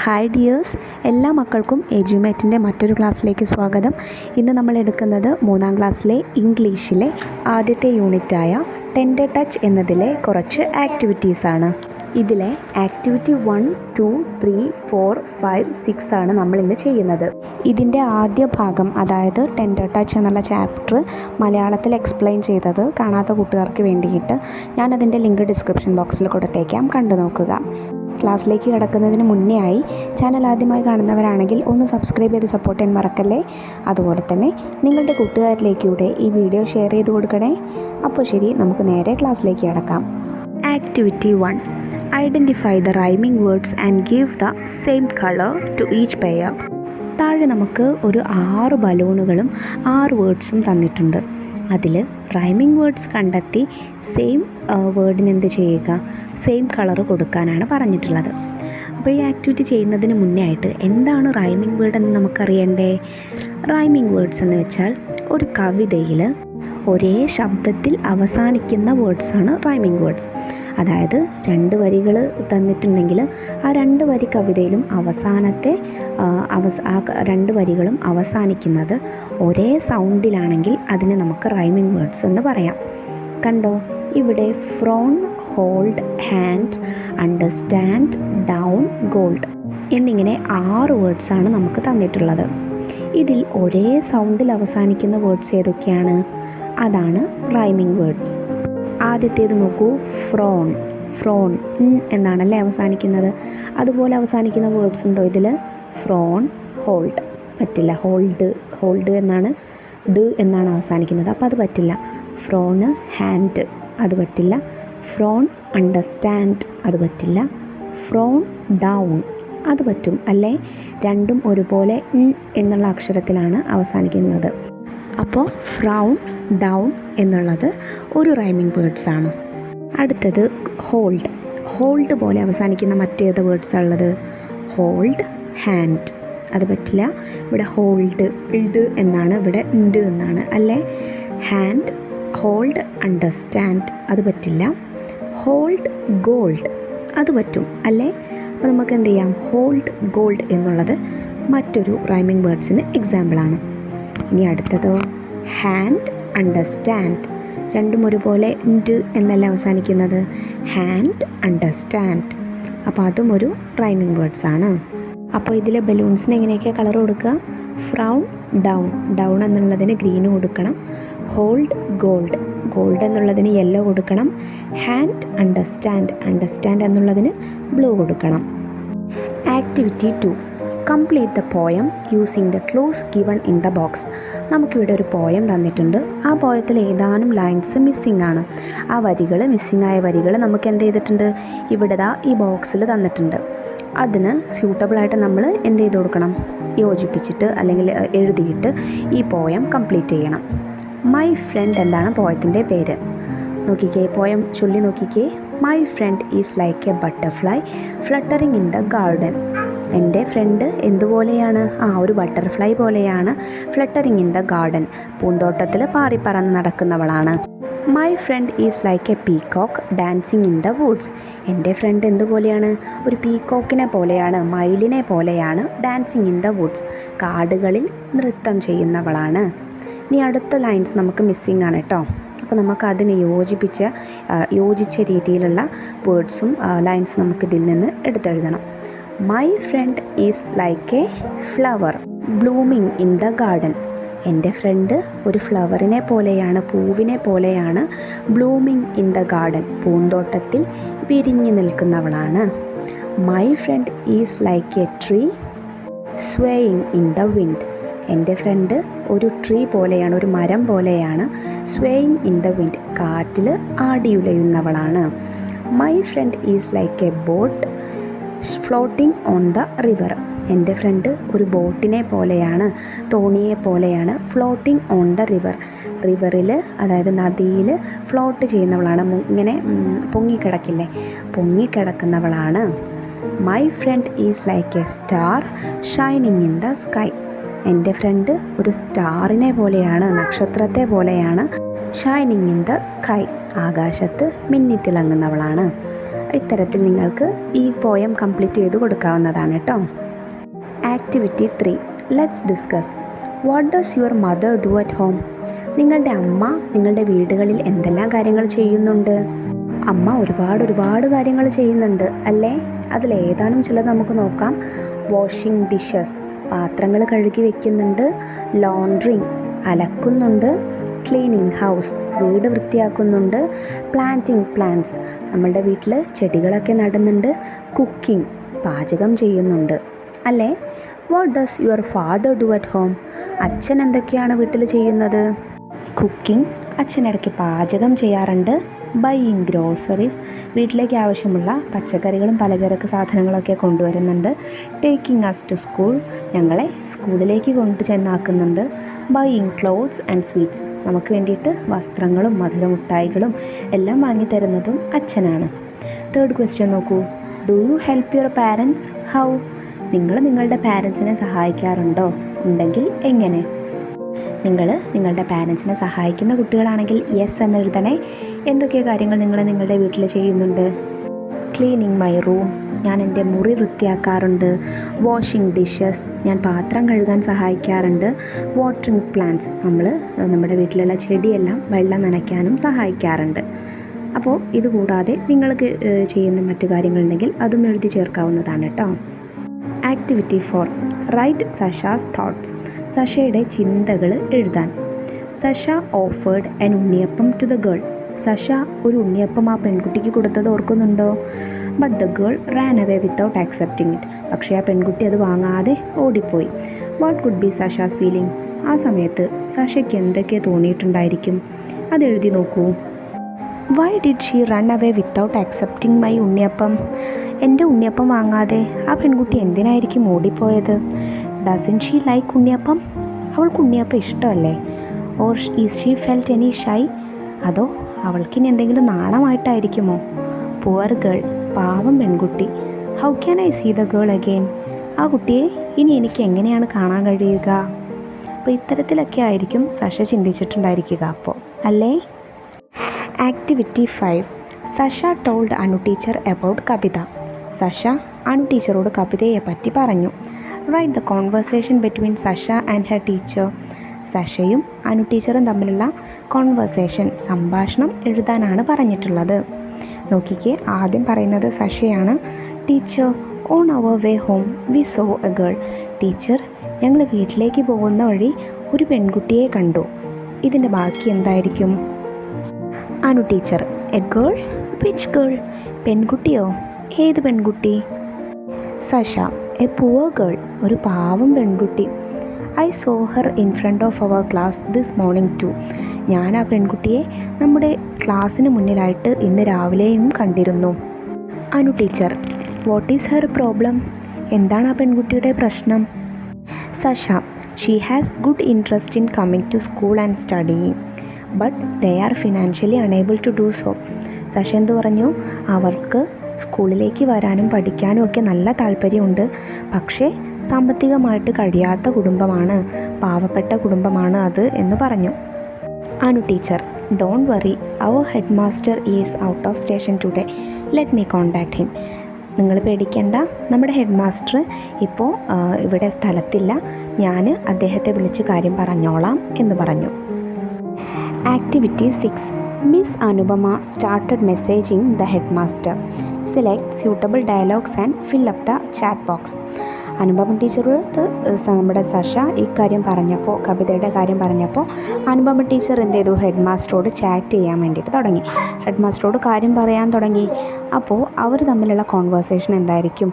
Hi dears, എല്ലാ മക്കൾക്കും എജ്യൂമേറ്റിൻ്റെ മറ്റൊരു ക്ലാസ്സിലേക്ക് സ്വാഗതം. ഇന്ന് നമ്മൾ എടുക്കുന്നത് 3ാം ക്ലാസ്സിലെ ഇംഗ്ലീഷിലെ ആദ്യത്തെ യൂണിറ്റായ ടെൻഡർ ടച്ച് എന്നതിലെ കുറച്ച് ആക്ടിവിറ്റീസാണ്. ഇതിലെ ആക്ടിവിറ്റി 1, 2, 3, 4, 5, 6 ആണ് നമ്മൾ ഇന്ന് ചെയ്യുന്നത്. ഇതിൻ്റെ ആദ്യ ഭാഗം, അതായത് ടെൻഡർ ടച്ച് എന്നുള്ള ചാപ്റ്റർ മലയാളത്തിൽ എക്സ്പ്ലെയിൻ ചെയ്തത് കാണാത്ത കൂട്ടുകാർക്ക് വേണ്ടിയിട്ട് ഞാനതിൻ്റെ ലിങ്ക് ഡിസ്ക്രിപ്ഷൻ ബോക്സിൽ കൊടുത്തേക്കാം, കണ്ടു നോക്കുക. ക്ലാസ്സിലേക്ക് കിടക്കുന്നതിന് മുന്നേ ആയി ചാനൽ ആദ്യമായി കാണുന്നവരാണെങ്കിൽ ഒന്ന് സബ്സ്ക്രൈബ് ചെയ്ത് സപ്പോർട്ട് ചെയ്യാൻ മറക്കല്ലേ. അതുപോലെ തന്നെ നിങ്ങളുടെ കൂട്ടുകാരിലേക്കൂടെ ഈ വീഡിയോ ഷെയർ ചെയ്ത് കൊടുക്കണേ. അപ്പോൾ ശരി, നമുക്ക് നേരെ ക്ലാസ്സിലേക്ക് കിടക്കാം. Activity 1, identify the rhyming words and give the same colour to each pair. താഴെ നമുക്ക് ഒരു 6 ബലൂണുകളും 6 വേർഡ്സും തന്നിട്ടുണ്ട്. അതിൽ റൈമിംഗ് വേർഡ്സ് കണ്ടെത്തി സെയിം വേർഡിന് എന്ത് ചെയ്യുക, സെയിം കളർ കൊടുക്കാനാണ് പറഞ്ഞിട്ടുള്ളത്. അപ്പോൾ ഈ ആക്ടിവിറ്റി ചെയ്യുന്നതിന് മുന്നേ ആയിട്ട് എന്താണ് റൈമിംഗ് വേർഡ് എന്ന് നമുക്കറിയണ്ടേ. റൈമിംഗ് വേർഡ്സ് എന്ന് വെച്ചാൽ ഒരു കവിതയിൽ ഒരേ ശബ്ദത്തിൽ അവസാനിക്കുന്ന വേർഡ്സാണ് റൈമിംഗ് വേർഡ്സ്. അതായത് 2 വരികൾ തന്നിട്ടുണ്ടെങ്കിൽ ആ 2 വരി കവിതയിലും അവസാനത്തെ 2 വരികളും അവസാനിക്കുന്നത് ഒരേ സൗണ്ടിലാണെങ്കിൽ അതിന് നമുക്ക് റൈമിംഗ് വേർഡ്സ് എന്ന് പറയാം. കണ്ടോ, ഇവിടെ from, hold, hand, understand, down, gold എന്നിങ്ങനെ 6 വേർഡ്സാണ് നമുക്ക് തന്നിട്ടുള്ളത്. ഇതിൽ ഒരേ സൗണ്ടിൽ അവസാനിക്കുന്ന വേർഡ്സ് ഏതൊക്കെയാണ്? അതാണ് റൈമിംഗ് വേർഡ്സ്. ആദ്യത്തേത് നോക്കൂ, ഫ്രോൺ. ഫ്രോൺ എന്നാണല്ലേ അവസാനിക്കുന്നത്. അതുപോലെ അവസാനിക്കുന്ന വേർഡ്സ് ഉണ്ടോ ഇതിൽ? ഫ്രോൺ, ഹോൾഡ് പറ്റില്ല. ഹോൾഡ് എന്നാണ്, എന്നാണ് അവസാനിക്കുന്നത്, അപ്പോൾ അത് പറ്റില്ല. ഫ്രോണ്, ഹാൻഡ് അത് പറ്റില്ല. ഫ്രോൺ, അണ്ടർസ്റ്റാൻഡ് അത് പറ്റില്ല. ഫ്രോൺ, ഡൗൺ അത് പറ്റും അല്ലേ. രണ്ടും ഒരുപോലെ എന്നുള്ള അക്ഷരത്തിലാണ് അവസാനിക്കുന്നത്. അപ്പോൾ ഫ്രൗൺ, ഡൗൺ എന്നുള്ളത് ഒരു റൈമിംഗ് വേർഡ്സ് ആണ്. അടുത്തത് ഹോൾഡ്. ഹോൾഡ് പോലെ അവസാനിക്കുന്ന മറ്റേത് വേർഡ്സാണ് ഉള്ളത്? ഹോൾഡ്, ഹാൻഡ് അത് പറ്റില്ല. ഇവിടെ ഹോൾഡ് എന്നാണ്, ഇവിടെ ഉണ്ട് എന്നാണ് അല്ലേ. ഹാൻഡ്, ഹോൾഡ്, അണ്ടർസ്റ്റാൻഡ് അത് പറ്റില്ല. ഹോൾഡ്, ഗോൾഡ് അത് പറ്റും അല്ലേ. അപ്പോൾ നമുക്ക് എന്ത് ചെയ്യാം, ഹോൾഡ്, ഗോൾഡ് എന്നുള്ളത് മറ്റൊരു റൈമിംഗ് വേർഡ്സിന് എക്സാമ്പിളാണ്. ഇനി അടുത്തതോ, ഹാൻഡ്, അണ്ടർസ്റ്റാൻഡ് രണ്ടും ഒരുപോലെ ഉണ്ട് എന്നല്ല അവസാനിക്കുന്നത്. ഹാൻഡ്, അണ്ടർസ്റ്റാൻഡ് അപ്പോൾ അതും ഒരു റൈമിംഗ് വേർഡ്സ് ആണ്. അപ്പോൾ ഇതിലെ ബലൂൺസിന് എങ്ങനെയൊക്കെ കളർ കൊടുക്കുക? ഫ്രൗൺ, ഡൗൺ എന്നുള്ളതിന് ഗ്രീന് കൊടുക്കണം. ഹോൾഡ്, ഗോൾഡ് എന്നുള്ളതിന് യെല്ലോ കൊടുക്കണം. ഹാൻഡ്, അണ്ടർസ്റ്റാൻഡ് എന്നുള്ളതിന് ബ്ലൂ കൊടുക്കണം. Activity 2, complete the poem using the clues given in the box. നമുക്കിവിടെ ഒരു പോയം തന്നിട്ടുണ്ട്. ആ പോയത്തിൽ ഏതാനും ലൈൻസ് മിസ്സിംഗ് ആണ്. ആ വരികൾ, മിസ്സിംഗ് ആയ വരികൾ നമുക്ക് എന്ത് ചെയ്തിട്ടുണ്ട്, ഇവിടെ ഈ ബോക്സിൽ തന്നിട്ടുണ്ട്. അതിന് സ്യൂട്ടബിളായിട്ട് നമ്മൾ എന്ത് ചെയ്ത് കൊടുക്കണം, യോജിപ്പിച്ചിട്ട് അല്ലെങ്കിൽ എഴുതിയിട്ട് ഈ പോയം കംപ്ലീറ്റ് ചെയ്യണം. മൈ ഫ്രണ്ട് എന്താണ് പോയത്തിൻ്റെ പേര്? നോക്കിക്കേ, പോയം ചൊല്ലി നോക്കിക്കേ. My friend is like a butterfly fluttering in the garden. എൻ്റെ ഫ്രണ്ട് എന്തുപോലെയാണ്? ഒരു ബട്ടർഫ്ലൈ പോലെയാണ്. ഫ്ലട്ടറിങ് ഇൻ ദ ഗാർഡൻ, പൂന്തോട്ടത്തിൽ പാറിപ്പറന്ന് നടക്കുന്നവളാണ്. My friend is like a peacock dancing in the woods. എൻ്റെ ഫ്രണ്ട് എന്തുപോലെയാണ്? ഒരു പീകോക്കിനെ പോലെയാണ്, മയിലിനെ പോലെയാണ്. ഡാൻസിങ് ഇൻ ദ വുഡ്സ്, കാടുകളിൽ നൃത്തം ചെയ്യുന്നവളാണ്. ഇനി അടുത്ത ലൈൻസ് നമുക്ക് മിസ്സിംഗ് ആണ് കേട്ടോ. അപ്പോൾ നമുക്കതിന് യോജിച്ച രീതിയിലുള്ള വേർഡ്സും ലൈൻസ് നമുക്കിതിൽ നിന്ന് എടുത്തെഴുതണം. My friend is like a flower blooming in the garden. എൻ്റെ ഫ്രണ്ട് ഒരു ഫ്ലവറിനെ പോലെയാണ്, പൂവിനെ പോലെയാണ്. ബ്ലൂമിങ് ഇൻ ദ ഗാർഡൻ, പൂന്തോട്ടത്തിൽ വിരിഞ്ഞു നിൽക്കുന്നവളാണ്. My friend is like a tree swaying in the wind. എൻ്റെ ഫ്രണ്ട് ഒരു ട്രീ പോലെയാണ്, ഒരു മരം പോലെയാണ്. സ്വേയിങ് ഇൻ ദ വിൻഡ്, കാറ്റിൽ ആടിയുലയുന്നവളാണ്. My friend is like a boat floating on the river. എൻ്റെ ഫ്രണ്ട് ഒരു ബോട്ടിനെ പോലെയാണ്, തോണിയെ പോലെയാണ്. ഫ്ലോട്ടിംഗ് ഓൺ ദ റിവറിൽ, അതായത് നദിയിൽ ഫ്ലോട്ട് ചെയ്യുന്നവളാണ്. ഇങ്ങനെ പൊങ്ങിക്കിടക്കില്ലേ, പൊങ്ങിക്കിടക്കുന്നവളാണ്. My friend is like a star shining in the sky. എൻ്റെ ഫ്രണ്ട് ഒരു സ്റ്റാറിനെ പോലെയാണ്, നക്ഷത്രത്തെ പോലെയാണ്. ഷൈനിങ് ഇൻ ദ സ്കൈ, ആകാശത്ത് മിന്നിത്തിളങ്ങുന്നവളാണ്. ഇത്തരത്തിൽ നിങ്ങൾക്ക് ഈ പോയം കംപ്ലീറ്റ് ചെയ്ത് കൊടുക്കാവുന്നതാണ് കേട്ടോ. Activity 3. Let's discuss. What does your mother do at home? നിങ്ങളുടെ അമ്മ നിങ്ങളുടെ വീടുകളിൽ എന്തെല്ലാം കാര്യങ്ങൾ ചെയ്യുന്നുണ്ട്? അമ്മ ഒരുപാട് കാര്യങ്ങൾ ചെയ്യുന്നുണ്ട് അല്ലേ? അതിലേതാനും ചിലത് നമുക്ക് നോക്കാം. വാഷിംഗ് ഡിഷസ്, പാത്രങ്ങൾ കഴുകി വയ്ക്കുന്നുണ്ട്. ലോണ്ട്രിങ്, അലക്കുന്നുണ്ട്. ക്ലീനിങ് ഹൗസ്, വീട് വൃത്തിയാക്കുന്നുണ്ട്. പ്ലാന്റിങ് പ്ലാന്റ്സ്, നമ്മളുടെ വീട്ടിൽ ചെടികളൊക്കെ നടുന്നുണ്ട്. കുക്കിംഗ്, പാചകം ചെയ്യുന്നുണ്ട് അല്ലേ? What does your father do at home? അച്ഛൻ എന്തൊക്കെയാണ് വീട്ടിൽ ചെയ്യുന്നത്? കുക്കിംഗ്, അച്ഛനിടയ്ക്ക് പാചകം ചെയ്യാറുണ്ട്. ബൈയിങ് ഗ്രോസറീസ്, വീട്ടിലേക്ക് ആവശ്യമുള്ള പച്ചക്കറികളും പലചരക്ക് സാധനങ്ങളൊക്കെ കൊണ്ടുവരുന്നുണ്ട്. ടേക്കിംഗ് അസ് ടു സ്കൂൾ, ഞങ്ങളെ സ്കൂളിലേക്ക് കൊണ്ടു ചെന്നാക്കുന്നുണ്ട്. ബൈയിങ് ക്ലോത്ത്സ് ആൻഡ് സ്വീറ്റ്സ്, നമുക്ക് വേണ്ടിയിട്ട് വസ്ത്രങ്ങളും മധുരമുട്ടായികളും എല്ലാം വാങ്ങിത്തരുന്നതും അച്ഛനാണ്. തേർഡ് ക്വസ്റ്റ്യൻ നോക്കൂ. Do you help your parents? How? നിങ്ങൾ നിങ്ങളുടെ പാരൻസിനെ സഹായിക്കാറുണ്ടോ? ഉണ്ടെങ്കിൽ എങ്ങനെ? നിങ്ങൾ നിങ്ങളുടെ പാരൻസിനെ സഹായിക്കുന്ന കുട്ടികളാണെങ്കിൽ യെസ് എന്നെഴുതണേ. എന്തൊക്കെ കാര്യങ്ങൾ നിങ്ങൾ നിങ്ങളുടെ വീട്ടിൽ ചെയ്യുന്നുണ്ട്? ക്ലീനിങ് മൈ റൂം, ഞാൻ എൻ്റെ മുറി വൃത്തിയാക്കാറുണ്ട്. വാഷിംഗ് ഡിഷസ്, ഞാൻ പാത്രം കഴുകാൻ സഹായിക്കാറുണ്ട്. വാട്ടറിങ് പ്ലാന്റ്സ്, നമ്മൾ നമ്മുടെ വീട്ടിലുള്ള ചെടിയെല്ലാം വെള്ളം നനയ്ക്കാനും സഹായിക്കാറുണ്ട്. അപ്പോൾ ഇതുകൂടാതെ നിങ്ങൾക്ക് ചെയ്യുന്ന മറ്റു കാര്യങ്ങളുണ്ടെങ്കിൽ അതും എഴുതി ചേർക്കാവുന്നതാണ് കേട്ടോ. ആക്ടിവിറ്റി 4. Write Sasha's thoughts. സഷയുടെ ചിന്തകൾ എഴുതാൻ. Sasha offered an unniyappam to the girl. Sasha ഒരു ഉണ്ണിയപ്പം ആ പെൺകുട്ടിക്ക് കൊടുത്തത് ഓർക്കുന്നുണ്ടോ? But the girl ran away without accepting it. പക്ഷേ ആ പെൺകുട്ടി അത് വാങ്ങാതെ ഓടിപ്പോയി. What could be Sasha's feeling? ആ സമയത്ത് സഷയ്ക്ക് എന്തൊക്കെ തോന്നിയിട്ടുണ്ടായിരിക്കും? അതെഴുതി നോക്കൂ. Why did she run away without accepting my unniyappam? എൻ്റെ ഉണ്ണിയപ്പം വാങ്ങാതെ ആ പെൺകുട്ടി എന്തിനായിരിക്കും ഓടിപ്പോയത്? ഡസൻ ഷീ ലൈക്ക് ഉണ്ണിയപ്പം? അവൾക്ക് ഉണ്ണിയപ്പം ഇഷ്ടമല്ലേ? Or is she felt any shy? അതോ അവൾക്കിനി എന്തെങ്കിലും നാണമായിട്ടായിരിക്കുമോ? പുവർ ഗേൾ, പാവം പെൺകുട്ടി. How can I see the girl again? ആ കുട്ടിയെ ഇനി എനിക്ക് എങ്ങനെയാണ് കാണാൻ കഴിയുക? അപ്പോൾ ഇത്തരത്തിലൊക്കെ ആയിരിക്കും സഷ ചിന്തിച്ചിട്ടുണ്ടായിരിക്കുക അപ്പോൾ, അല്ലേ? Activity 5. Sasha told Anu teacher about Kavitha. Sasha Anu ടീച്ചറോട് കവിതയെ പറ്റി പറഞ്ഞു. Write the conversation between Sasha and her teacher. സഷയും അനു ടീച്ചറും തമ്മിലുള്ള കോൺവെർസേഷൻ, സംഭാഷണം എഴുതാനാണ് പറഞ്ഞിട്ടുള്ളത്. നോക്കിക്കേ, ആദ്യം പറയുന്നത് സഷയാണ്. Teacher, on our way home we saw a girl. ടീച്ചർ, ഞങ്ങൾ വീട്ടിലേക്ക് പോകുന്ന വഴി ഒരു പെൺകുട്ടിയെ കണ്ടു. ഇതിൻ്റെ ബാക്കി എന്തായിരിക്കും? Anu teacher, a girl? Which girl? പെൺകുട്ടിയോ? ഏത് പെൺകുട്ടി? സഷ, എ പുവർ ഗേൾ, ഒരു പാവം പെൺകുട്ടി. I saw her in front of our class this morning too. ഞാൻ ആ പെൺകുട്ടിയെ നമ്മുടെ ക്ലാസ്സിന് മുന്നിലായിട്ട് ഇന്ന് രാവിലെയും കണ്ടിരുന്നു. Anu teacher, what is her problem? എന്താണ് ആ പെൺകുട്ടിയുടെ പ്രശ്നം? Sasha, she has good interest in coming to school and studying but they are financially unable to do so. സഷ എന്ത് പറഞ്ഞു? അവർക്ക് സ്കൂളിലേക്ക് വരാനും പഠിക്കാനും ഒക്കെ നല്ല താല്പര്യമുണ്ട്, പക്ഷേ സാമ്പത്തികമായിട്ട് കഴിയാത്ത കുടുംബമാണ്, പാവപ്പെട്ട കുടുംബമാണ് അത് എന്ന് പറഞ്ഞു. Anu teacher, don't worry, our head master is out of station today, let me contact him. നിങ്ങൾ പേടിക്കേണ്ട, നമ്മുടെ ഹെഡ് മാസ്റ്റർ ഇപ്പോൾ ഇവിടെ സ്ഥലത്തില്ല, ഞാൻ അദ്ദേഹത്തെ വിളിച്ച് കാര്യം പറഞ്ഞോളാം എന്ന് പറഞ്ഞു. Activity 6. Miss Anupama started messaging the headmaster. Select suitable dialogues and fill up the chat box. Anupama ടീച്ചറോട് നമ്മുടെ സഷ ഇക്കാര്യം പറഞ്ഞപ്പോൾ, കവിതയുടെ കാര്യം പറഞ്ഞപ്പോൾ അനുപമ ടീച്ചർ എന്ത് ചെയ്തു? ഹെഡ് മാസ്റ്ററോട് ചാറ്റ് ചെയ്യാൻ വേണ്ടിയിട്ട് തുടങ്ങി. ഹെഡ് മാസ്റ്ററോട് കാര്യം പറയാൻ തുടങ്ങി. അപ്പോൾ അവർ തമ്മിലുള്ള കോൺവെർസേഷൻ എന്തായിരിക്കും?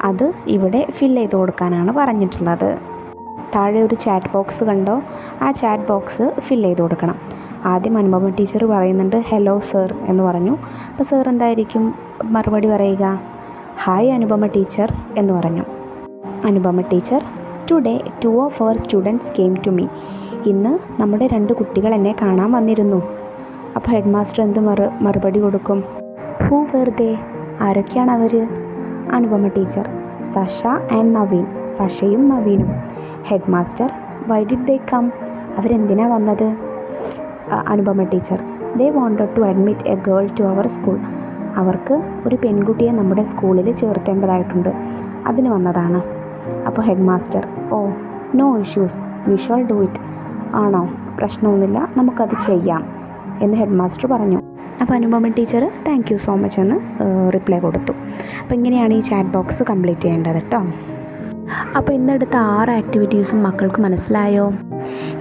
അത് ഇവിടെ ഫില്ല് ചെയ്ത് കൊടുക്കാനാണ് പറഞ്ഞിട്ടുള്ളത്. താഴെ ഒരു ചാറ്റ് ബോക്സ് കണ്ടോ? ആ ചാറ്റ് ബോക്സ് ഫില്ല് ചെയ്ത് കൊടുക്കണം. ആദ്യം അനുപമ ടീച്ചർ പറയുന്നുണ്ട് ഹലോ സർ എന്ന് പറഞ്ഞു. അപ്പോൾ സർ എന്തായിരിക്കും മറുപടി പറയുക? ഹായ് അനുപമ ടീച്ചർ എന്ന് പറഞ്ഞു. Anupama teacher, today 2 of our students came to me. ഇന്ന് നമ്മുടെ 2 കുട്ടികൾ എന്നെ കാണാൻ വന്നിരുന്നു. അപ്പോൾ ഹെഡ് മാസ്റ്റർ എന്ത് മറുപടി കൊടുക്കും? Who were they? ആരൊക്കെയാണ് അവർ? Anupama teacher, Sasha and Naveen. സഷയും നവീനും. Head master, why did they come? അവരെന്തിനാ വന്നത്? Anupama teacher, they wanted to admit a girl to our school. അവർക്ക് ഒരു പെൺകുട്ടിയെ നമ്മുടെ സ്കൂളിൽ ചേർത്തേണ്ടതായിട്ടുണ്ട്, അതിന് വന്നതാണ്. അപ്പോൾ head master, oh no issues, we shall do it. ആണോ, പ്രശ്നമൊന്നുമില്ല, നമുക്കത് ചെയ്യാം എന്ന് ഹെഡ് മാസ്റ്റർ പറഞ്ഞു. അപ്പോൾ Anupama teacher thank you so much എന്ന് റിപ്ലൈ കൊടുത്തു. അപ്പോൾ ഇങ്ങനെയാണ് ഈ ചാറ്റ് ബോക്സ് കംപ്ലീറ്റ് ചെയ്യേണ്ടത് കേട്ടോ. അപ്പോൾ ഇന്നെടുത്ത 6 ആക്ടിവിറ്റീസും മക്കൾക്ക് മനസ്സിലായോ?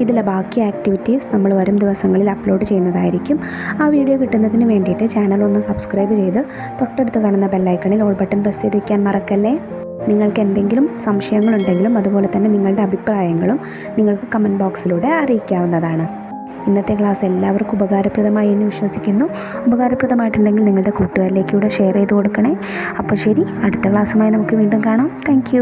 ഇതിലെ ബാക്കി ആക്ടിവിറ്റീസ് നമ്മൾ വരും ദിവസങ്ങളിൽ അപ്ലോഡ് ചെയ്യുന്നതായിരിക്കും. ആ വീഡിയോ കിട്ടുന്നതിന് വേണ്ടിയിട്ട് ചാനൽ ഒന്ന് സബ്സ്ക്രൈബ് ചെയ്ത് തൊട്ടടുത്ത് കാണുന്ന ബെല്ലൈക്കണിൽ ഓൾ ബട്ടൺ പ്രസ് ചെയ്ത് വയ്ക്കാൻ മറക്കല്ലേ. നിങ്ങൾക്ക് എന്തെങ്കിലും സംശയങ്ങളുണ്ടെങ്കിലും അതുപോലെ തന്നെ നിങ്ങളുടെ അഭിപ്രായങ്ങളും നിങ്ങൾക്ക് കമൻറ്റ് ബോക്സിലൂടെ അറിയിക്കാവുന്നതാണ്. ഇന്നത്തെ ക്ലാസ് എല്ലാവർക്കും ഉപകാരപ്രദമായി എന്ന് വിശ്വസിക്കുന്നു. ഉപകാരപ്രദമായിട്ടുണ്ടെങ്കിൽ നിങ്ങളുടെ കൂട്ടുകാരിലേക്ക് കൂടെ ഷെയർ ചെയ്ത് കൊടുക്കണേ. അപ്പോൾ ശരി, അടുത്ത ക്ലാസ്സുമായി നമുക്ക് വീണ്ടും കാണാം. താങ്ക്